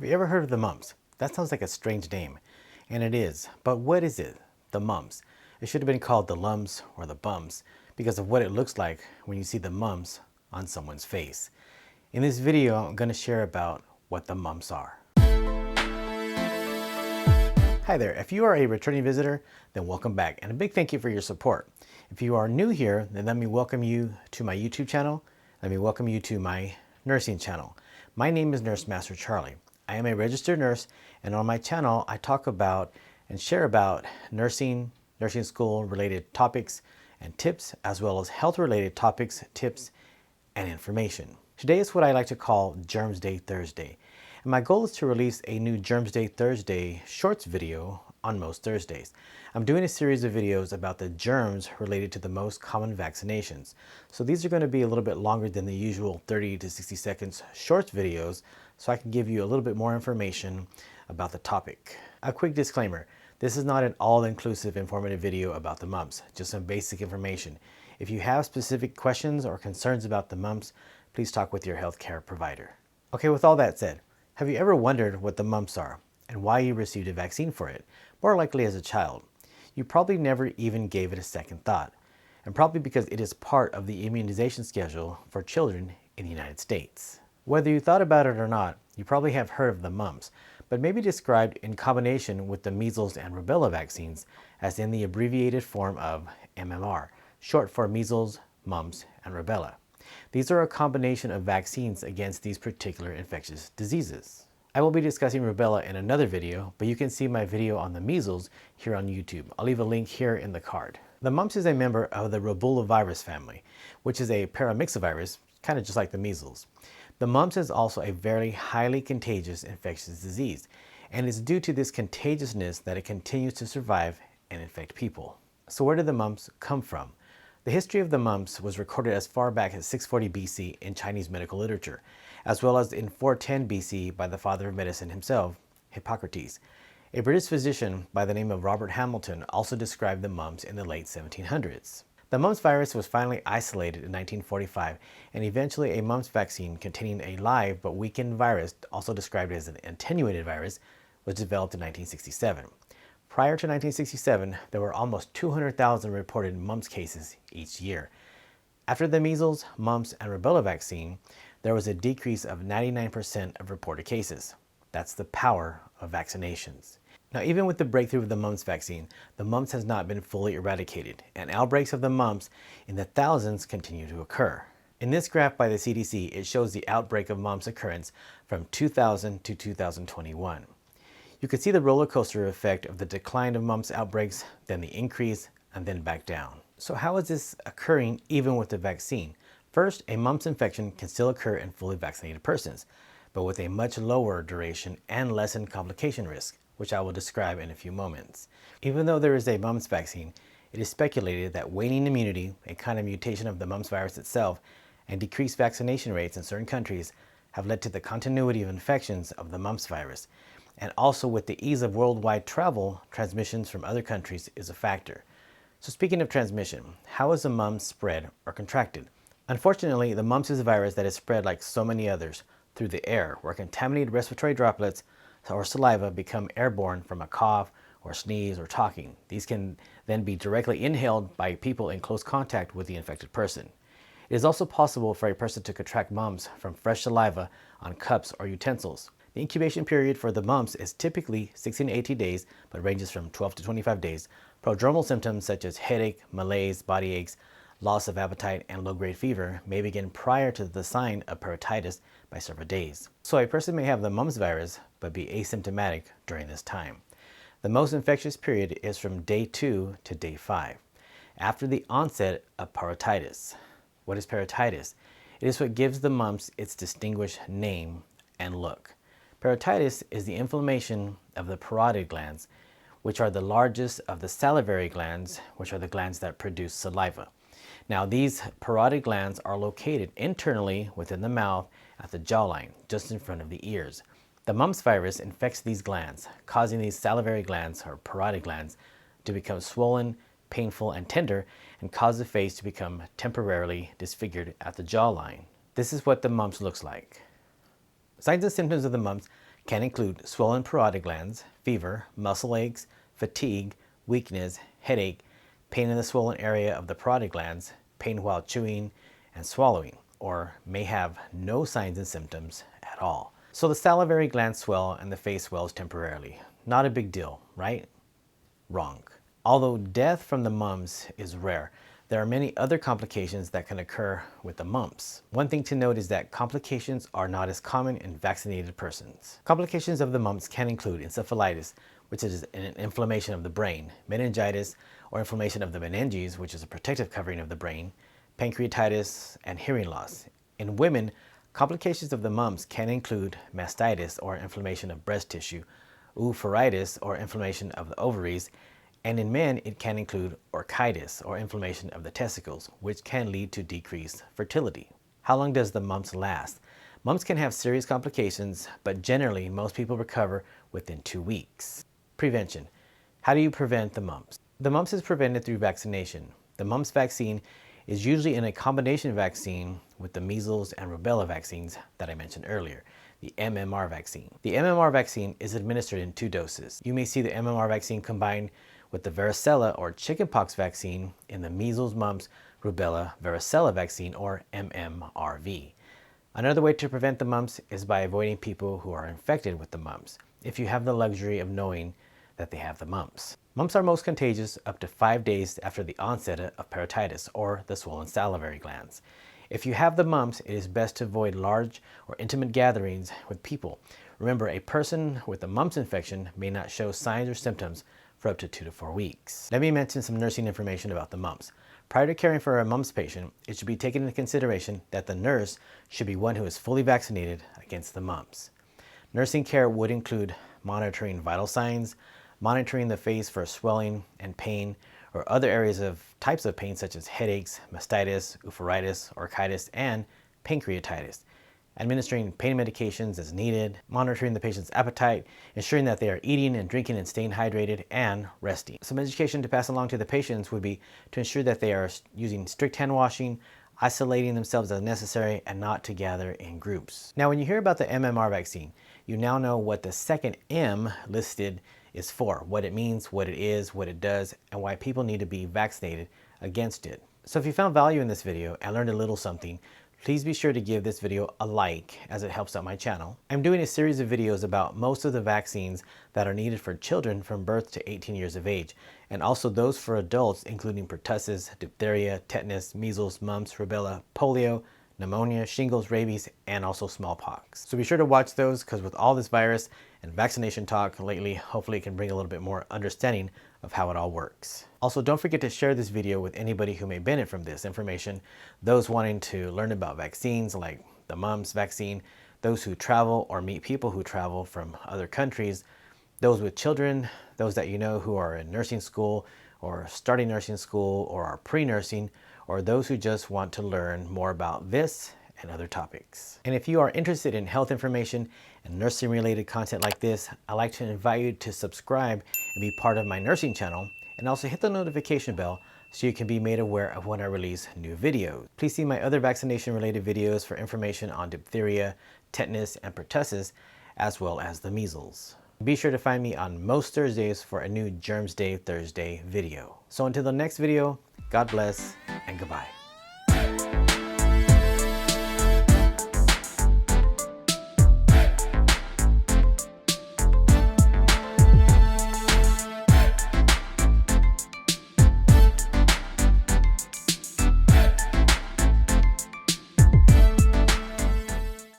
Have you ever heard of the mumps? That sounds like a strange name, and it is. But what is it? The mumps. It should have been called the lumps or the bumps because of what it looks like when you see the mumps on someone's face. In this video, I'm going to share about what the mumps are. Hi there. If you are a returning visitor, then welcome back, and a big thank you for your support. If you are new here, then let me welcome you to my YouTube channel. Let me welcome you to my nursing channel. My name is Nurse Master Charlie. I am a registered nurse, and on my channel, I talk about and share about nursing school related topics and tips, as well as health related topics, tips, and information. Today is what I like to call Germs Day Thursday. And my goal is to release a new Germs Day Thursday shorts video on most Thursdays. I'm doing a series of videos about the germs related to the most common vaccinations. So these are going to be a little bit longer than the usual 30 to 60 seconds shorts videos, so I can give you a little bit more information about the topic. A quick disclaimer, this is not an all-inclusive informative video about the mumps, just some basic information. If you have specific questions or concerns about the mumps, please talk with your healthcare provider. Okay, with all that said, have you ever wondered what the mumps are and why you received a vaccine for it? More likely as a child. You probably never even gave it a second thought, and probably because it is part of the immunization schedule for children in the United States. Whether you thought about it or not, you probably have heard of the mumps, but maybe described in combination with the measles and rubella vaccines, as in the abbreviated form of MMR, short for measles, mumps, and rubella. These are a combination of vaccines against these particular infectious diseases. I will be discussing rubella in another video, but you can see my video on the measles here on YouTube. I'll leave a link here in the card. The mumps is a member of the Rubella family, which is a paramyxovirus, kind of just like the measles. The mumps is also a very highly contagious infectious disease, and it's due to this contagiousness that it continues to survive and infect people. So where did the mumps come from? The history of the mumps was recorded as far back as 640 BC in Chinese medical literature, as well as in 410 BC by the father of medicine himself, Hippocrates. A British physician by the name of Robert Hamilton also described the mumps in the late 1700s. The mumps virus was finally isolated in 1945, and eventually a mumps vaccine containing a live but weakened virus, also described as an attenuated virus, was developed in 1967. Prior to 1967, there were almost 200,000 reported mumps cases each year. After the measles, mumps, and rubella vaccine, there was a decrease of 99% of reported cases. That's the power of vaccinations. Now, even with the breakthrough of the mumps vaccine, the mumps has not been fully eradicated, and outbreaks of the mumps in the thousands continue to occur. In this graph by the CDC, it shows the outbreak of mumps occurrence from 2000 to 2021. You can see the roller coaster effect of the decline of mumps outbreaks, then the increase, and then back down. So how is this occurring even with the vaccine? First, a mumps infection can still occur in fully vaccinated persons, but with a much lower duration and lessened complication risk, which I will describe in a few moments. Even though there is a mumps vaccine, it is speculated that waning immunity, a kind of mutation of the mumps virus itself, and decreased vaccination rates in certain countries have led to the continuity of infections of the mumps virus. And also with the ease of worldwide travel, transmissions from other countries is a factor. So speaking of transmission, how is the mumps spread or contracted? Unfortunately, the mumps is a virus that is spread like so many others through the air, where contaminated respiratory droplets or saliva become airborne from a cough or sneeze or talking. These can then be directly inhaled by people in close contact with the infected person. It is also possible for a person to contract mumps from fresh saliva on cups or utensils. The incubation period for the mumps is typically 16 to 18 days, but ranges from 12 to 25 days. Prodromal symptoms such as headache, malaise, body aches, loss of appetite, and low-grade fever may begin prior to the sign of parotitis by several days. So a person may have the mumps virus, but be asymptomatic during this time. The most infectious period is from day 2 to day 5, after the onset of parotitis. What is parotitis? It is what gives the mumps its distinguished name and look. Parotitis is the inflammation of the parotid glands, which are the largest of the salivary glands, which are the glands that produce saliva. Now, these parotid glands are located internally within the mouth at the jawline, just in front of the ears. The mumps virus infects these glands, causing these salivary glands or parotid glands to become swollen, painful, and tender, and cause the face to become temporarily disfigured at the jawline. This is what the mumps looks like. Signs and symptoms of the mumps can include swollen parotid glands, fever, muscle aches, fatigue, weakness, headache, pain in the swollen area of the parotid glands, pain while chewing and swallowing, or may have no signs and symptoms at all. So the salivary glands swell and the face swells temporarily. Not a big deal, right? Wrong. Although death from the mumps is rare, there are many other complications that can occur with the mumps. One thing to note is that complications are not as common in vaccinated persons. Complications of the mumps can include encephalitis, which is an inflammation of the brain, meningitis, or inflammation of the meninges, which is a protective covering of the brain, pancreatitis, and hearing loss. In women, complications of the mumps can include mastitis, or inflammation of breast tissue, oophorytis, or inflammation of the ovaries, and in men, it can include orchitis, or inflammation of the testicles, which can lead to decreased fertility. How long does the mumps last? Mumps can have serious complications, but generally, most people recover within 2 weeks. Prevention. How do you prevent the mumps? The mumps is prevented through vaccination. The mumps vaccine is usually in a combination vaccine with the measles and rubella vaccines that I mentioned earlier, the MMR vaccine. The MMR vaccine is administered in 2 doses. You may see the MMR vaccine combined with the varicella or chickenpox vaccine in the measles, mumps, rubella, varicella vaccine, or MMRV. Another way to prevent the mumps is by avoiding people who are infected with the mumps, if you have the luxury of knowing that they have the mumps. Mumps are most contagious up to 5 days after the onset of parotitis, or the swollen salivary glands. If you have the mumps, it is best to avoid large or intimate gatherings with people. Remember, a person with a mumps infection may not show signs or symptoms for up to 2 to 4 weeks. Let me mention some nursing information about the mumps. Prior to caring for a mumps patient, it should be taken into consideration that the nurse should be one who is fully vaccinated against the mumps. Nursing care would include monitoring vital signs, monitoring the face for swelling and pain, or other areas of types of pain such as headaches, mastitis, oophorytis, orchitis, and pancreatitis. Administering pain medications as needed, monitoring the patient's appetite, ensuring that they are eating and drinking and staying hydrated, and resting. Some education to pass along to the patients would be to ensure that they are using strict hand washing, isolating themselves as necessary, and not to gather in groups. Now, when you hear about the MMR vaccine, you now know what the second M listed is for, what it means, what it is, what it does, and why people need to be vaccinated against it. So if you found value in this video and learned a little something, please be sure to give this video a like, as it helps out my channel. I'm doing a series of videos about most of the vaccines that are needed for children from birth to 18 years of age, and also those for adults, including pertussis, diphtheria, tetanus, measles, mumps, rubella, polio, pneumonia, shingles, rabies, and also smallpox. So be sure to watch those, because with all this virus and vaccination talk lately, hopefully it can bring a little bit more understanding of how it all works. Also, don't forget to share this video with anybody who may benefit from this information, those wanting to learn about vaccines like the mumps vaccine, those who travel or meet people who travel from other countries, those with children, those that you know who are in nursing school or starting nursing school or are pre-nursing, or those who just want to learn more about this and other topics. And if you are interested in health information and nursing related content like this, I'd like to invite you to subscribe and be part of my nursing channel, and also hit the notification bell so you can be made aware of when I release new videos. Please see my other vaccination related videos for information on diphtheria, tetanus, and pertussis, as well as the measles. Be sure to find me on most Thursdays for a new Germs Day Thursday video. So until the next video, God bless and goodbye.